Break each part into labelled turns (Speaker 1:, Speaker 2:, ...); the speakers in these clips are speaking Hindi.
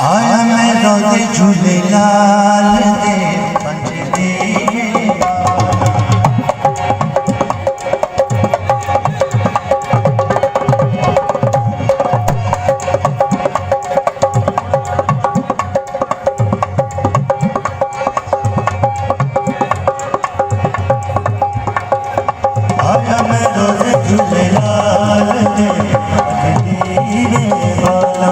Speaker 1: आया मैं रोज़े झूलेलाल दे पंजरे आया मैं रोज़े झूलेलाल दे पंजरे वाला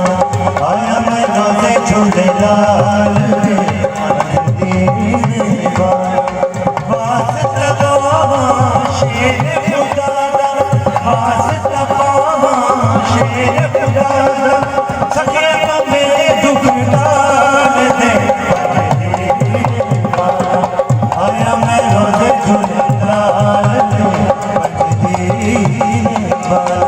Speaker 1: आया मैं रोज़े झूलेलाल दे पंजरे वाला वास्ता बाबा शेर खुदा दा वास्ता बाबा शेर खुदा दा सके तो मेरे दुख डाल दे पंजरे वाला आया मैं रोज़े झूलेलाल दे पंजरे वाला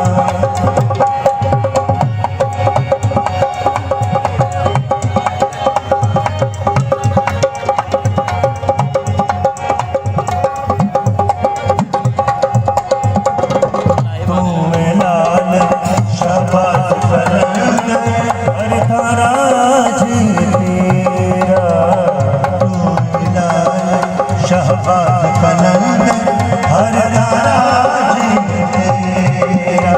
Speaker 1: शहबाज कलंदर हर राज तेरा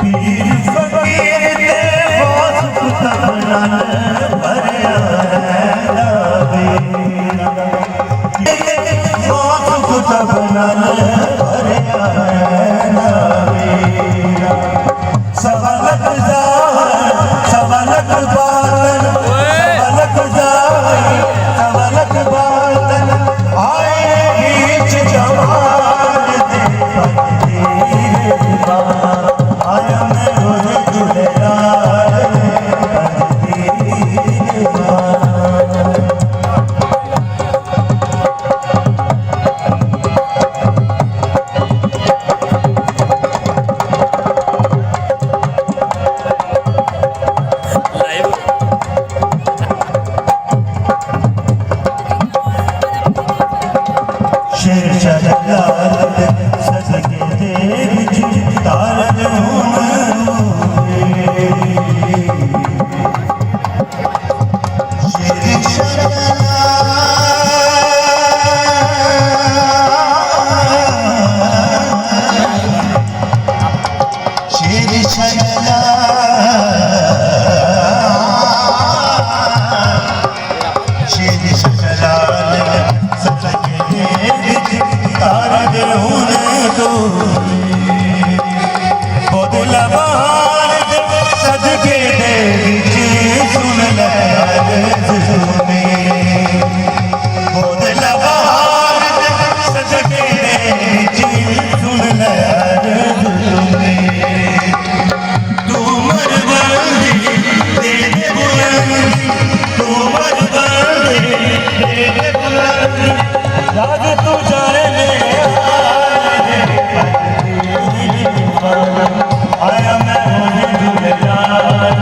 Speaker 1: पीर फकीर ते वास पुतला भरिया बेरा वास पुतला भरिया बेरा सबलक जान सबलक बातन सबलक जान सबलक बातन आए बीच जवान दे पंजरे वाला आया मैं रोज़े झूलेलाल दे पंजरे वाला शेर शहलाल सजके दे विच तारन शेर शहलाल सजके दे विच तारन बोदला बार सजके दे विच सुन ले अर्ज़ सुने बोदला बार सजके दे विच सुन ले अर्ज़ सुने तू मरवंदी दे दे बुलंदी तू मरवंदी दे दे बुलंदी राज तू जाने आया मैं रोज़े झूलेलाल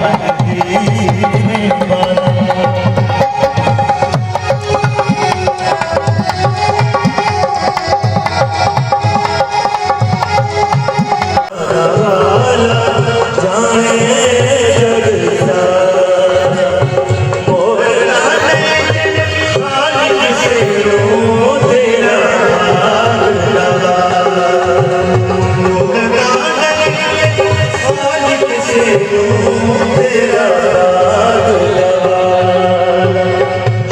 Speaker 1: पंजरे वाला जाने जगता मोहला ने खालिक से रो तेरा लगा खालिक से रो तेरा लगा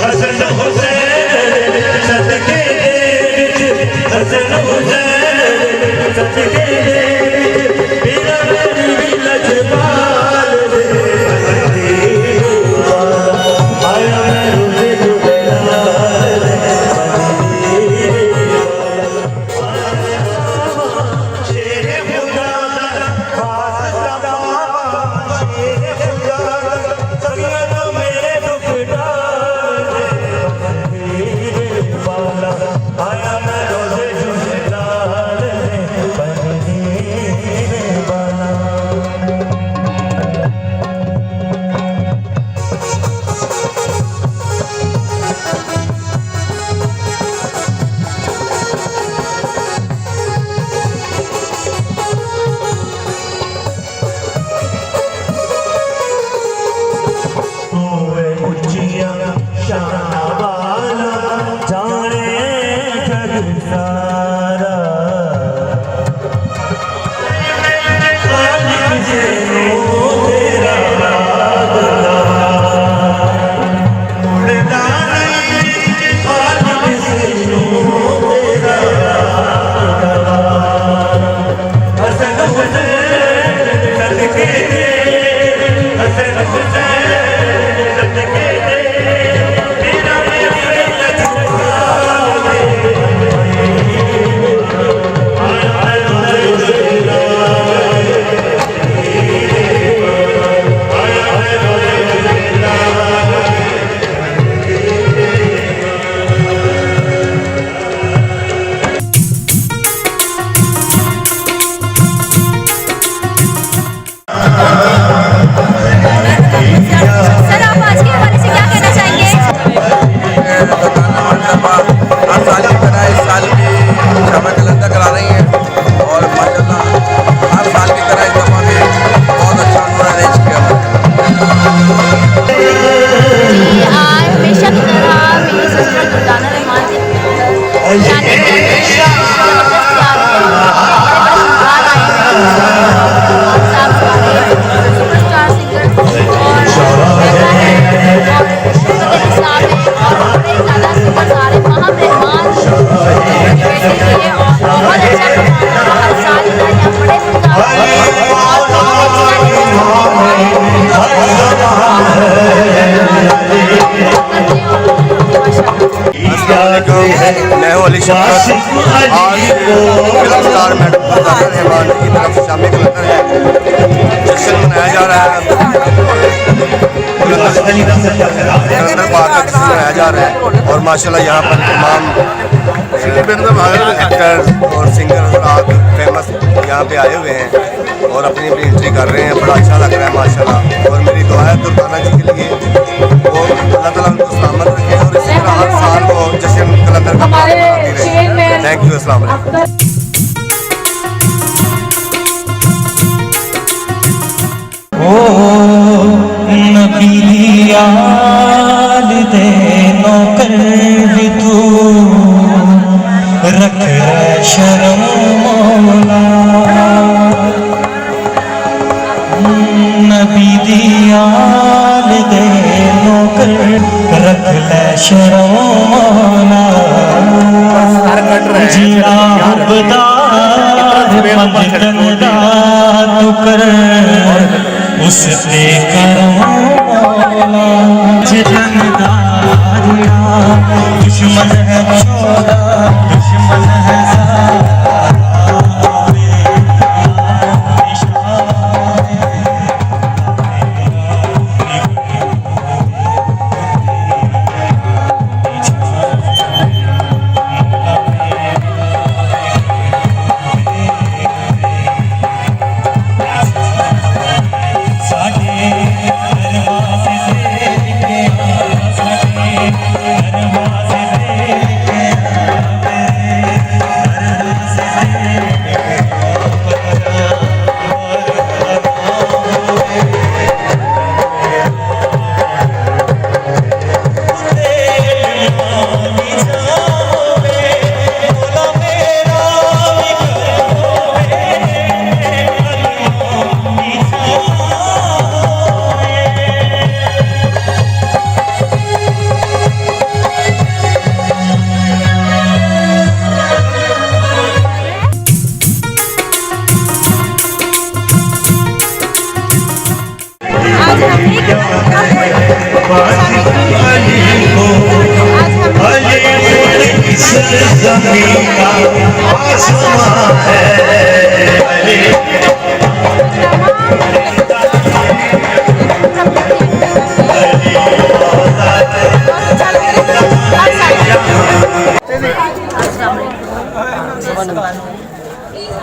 Speaker 1: हसन हुसैन सदके दे विच हसन हुसैन सदके दे मेरा मेरी लजपाल दे आया मैं रोज़े झूलेलाल शेर खुदा वास्ता बाबा शेर खुदा सगिया तो मेरे दुख डाल वाला आया मैं रोज़े झूलेलाल पंजरे वाला
Speaker 2: मैं हूं अली शफकत। आज फिल्म स्टार मैडम रहमान की तरफ से शामी कलंदर है जश्न मनाया जा रहा है। कलंदर पार्क का जश्न मनाया जा रहा है और माशाल्लाह यहाँ पर तमाम एक्टर और सिंगर राग फेमस यहाँ पे आए हुए हैं और अपनी अपनी एंट्री कर रहे हैं। बड़ा अच्छा लग रहा है माशाल्लाह। और मेरी दुआ है दुर्गाना जी के लिए वो अल्लाह ताला उनको सलामत रखे और इसी तरह हर साल वो जश्न कलंदर का मनाती रहे। Thank you. अस्सलाम वालेकुम।
Speaker 1: ओ नबी दियाल दे नौकर भी तू रख शर्म मौला। नबी दियाल दे नौकर रख ले शर्म मौला। जिया बदार पंजतन दा तू कर उस ते करम मौला। जन्नदारिया दुश्मन है छोड़ा दुश्मन है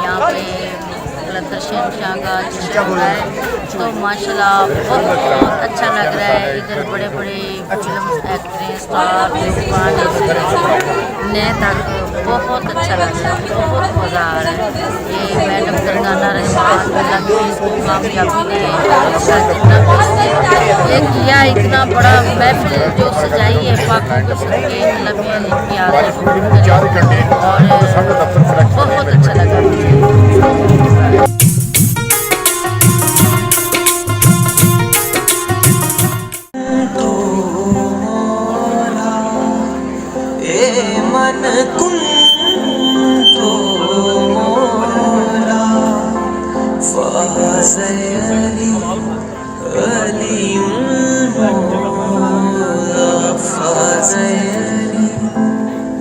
Speaker 3: यहाँ पे कलंदर शहनशाह का जश्न हो रहा है तो माशाल्लाह बहुत अच्छा लग रहा है। इधर बड़े बड़े फिल्म एक्ट्रेस स्टार ने तक बहुत अच्छा लग रहा है। बहुत मज़ा आ रहा है। ये मैडम दुर्गाना रहमान इसको कामयाबी ने जितना ये किया इतना बड़ा महफिल जो सजाई है पाकों के सदके लम्हे और बहुत अच्छा लगा।
Speaker 1: मन कुन तो मोला फाज़ली मोला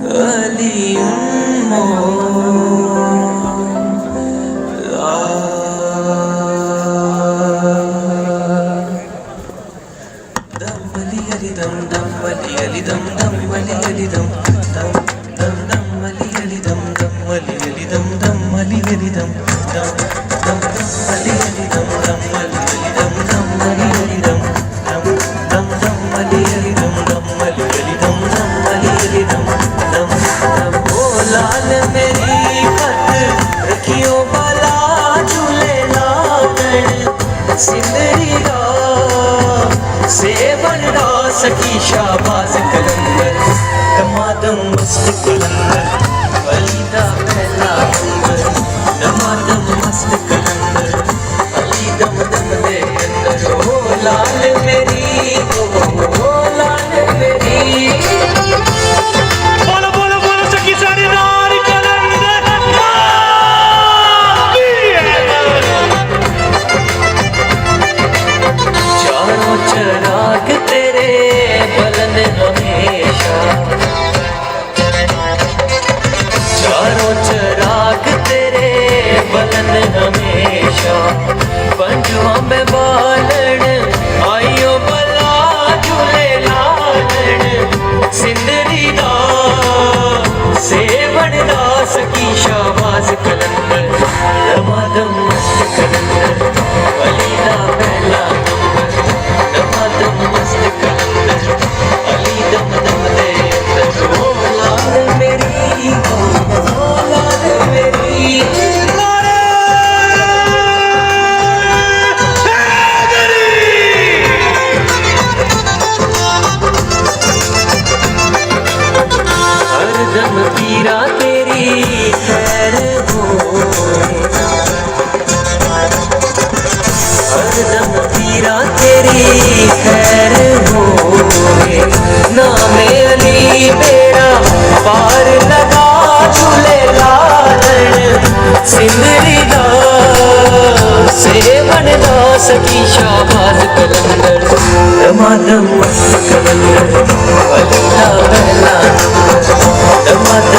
Speaker 1: फाज़ली मोला। दम बली अली दम दम बली अली दम दम बली अली दम दम दम दम बली अली दम दम बली अली दम दम बली अली दम दम दम दम बली अली दम दम बली अली दम दम बली अली दम दम दम दम बली अली दम दम बली अली दम दम बली अली दम दम दम। ओ लाल मेरी खत रखियो बाला झूले लागण सिंदरी से बंडा सकी शाबाज कलंदर दमादम मस्त कलंदर वलीदा पहला नंबर दमादम मस्त कलंदर अली दम दम दे अंदर। ओ लाल मेरी ओ लाल मेरी बोलो बोलो बोलो सकी सरदार कलंदर चारों चरा पंजवा में बालन आइयो बला झूले लालन सिंदरी दा सेवन दा सकी शाबाज कलंदर दमादम मस्त कलंदर अली दा पहला नंबर दमादम मस्त कलंदर अली दम दम दे अंदर ओ लाल मेरी ओ लाल मेरी हरदम पीरा तेरी खैर हो हरदम पीरा तेरी खैर हो नामे अली मेरा पार लगा झूले लालन सिंदरी दा सेवन दा सकी शाबाज कलंदर दमादम मस्त कलंदर अली दा पहला नंबर दमादम